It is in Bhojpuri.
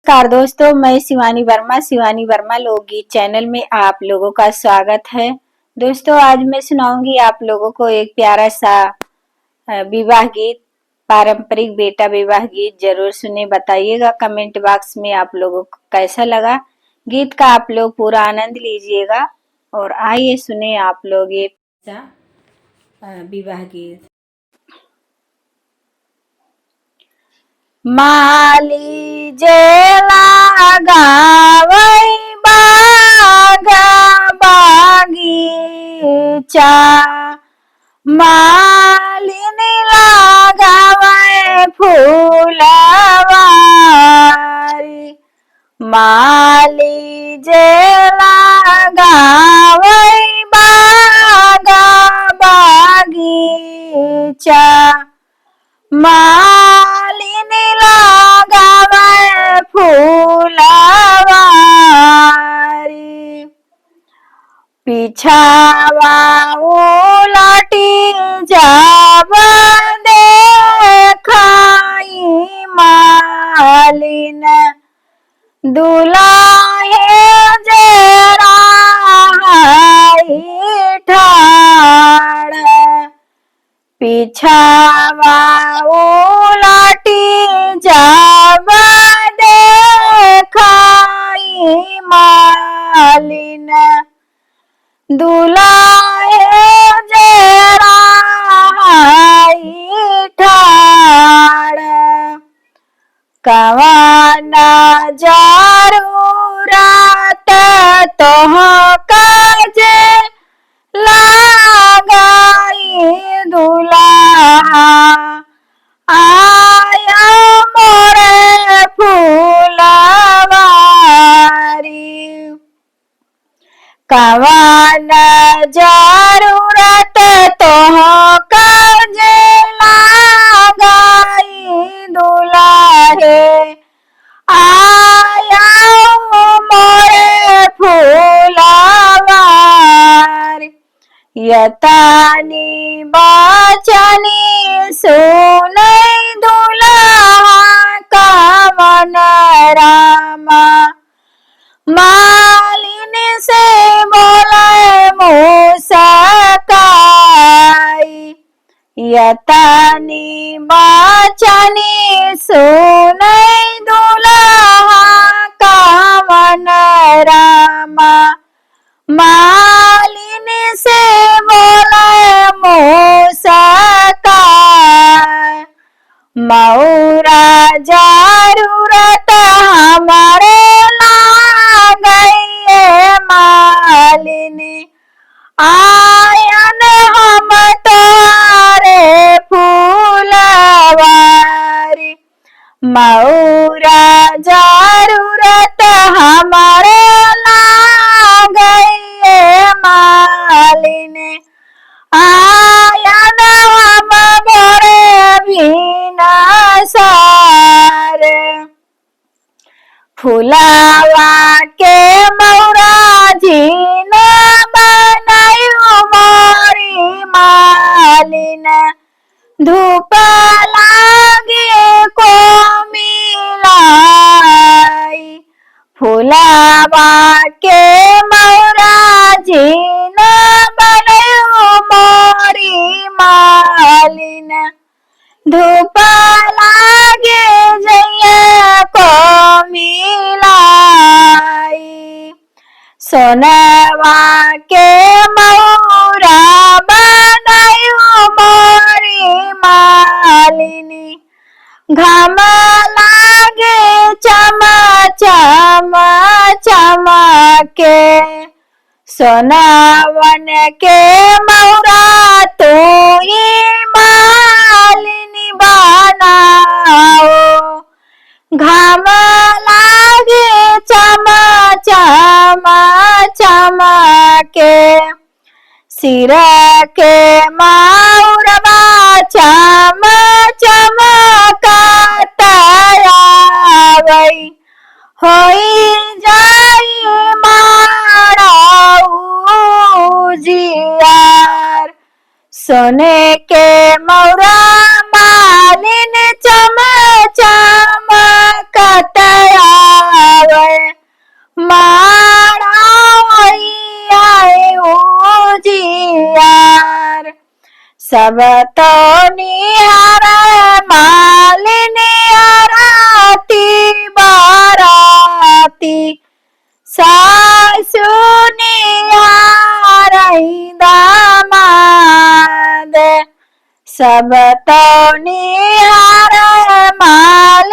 नमस्कार दोस्तों, मैं शिवानी वर्मा लोकगीत चैनल में आप लोगों का स्वागत है। दोस्तों, आज मैं सुनाऊंगी आप लोगों को एक प्यारा सा विवाह गीत, पारंपरिक बेटा विवाह गीत। जरूर सुने, बताइएगा कमेंट बॉक्स में आप लोगों को कैसा लगा। गीत का आप लोग पूरा आनंद लीजिएगा और आइए सुने आप लोग ये विवाह गीत। माली जेला गावै बागा बागीचा, मालिनी लगावै फूलवारी। माली जेला गावै बागा बागीचा, मालिनी लगावै फूलवारी। पिछावा उलटी जब देखाई मालिन, दुलाहे जेरा हाई ठाड़। पिछावा उलटी जब देखाई मालिन, दुलाहे जेरा हाई ठाड़। कवन जरूरत तोहका जे लगाई दुल्हा, आया मोरे फूलवारी। कवन जरूरत तोहका जे लगाई दुल्हे, आया मोरे फूलवारी। यतानी बचनी सुनै दुल्हा कवन रामा, मालिनी से बोले मुस्काई। यतानी बचनी सुनै दुल्हा कवन रामा, मालिनी से बोले मुस्काई। मौरा जरूरत हमारे लागई मालिनी, आयन हम तोरे फूलवारी। मौरा जरूरत हमारे लागई मालिनी, आयन हम बोरे भीना सारे। फुलावा के मौरा झीन बनायो मोरी मालिन, धूप लागे को मिलाई। फुलावा के मौरा झीन बनायो मोरी मालिन, धूप लागे जइया को मिलाई। सोनवा के मौरा बनायो मोरी मालिनी, घाम लागे चम चम चमके। सोनावन के मौरा तू ही मालिनी बनाओ, घाम लागे चम चम चमके। सिर के मौरवा चम चमकतयावै, होई जाई माराऊ जियार। सोने के मौरा मालिन चम चमकतया सब तो निहारा मालिनी आरती बाराती सासु निहारई दामाद सब तो निहारा मालिनी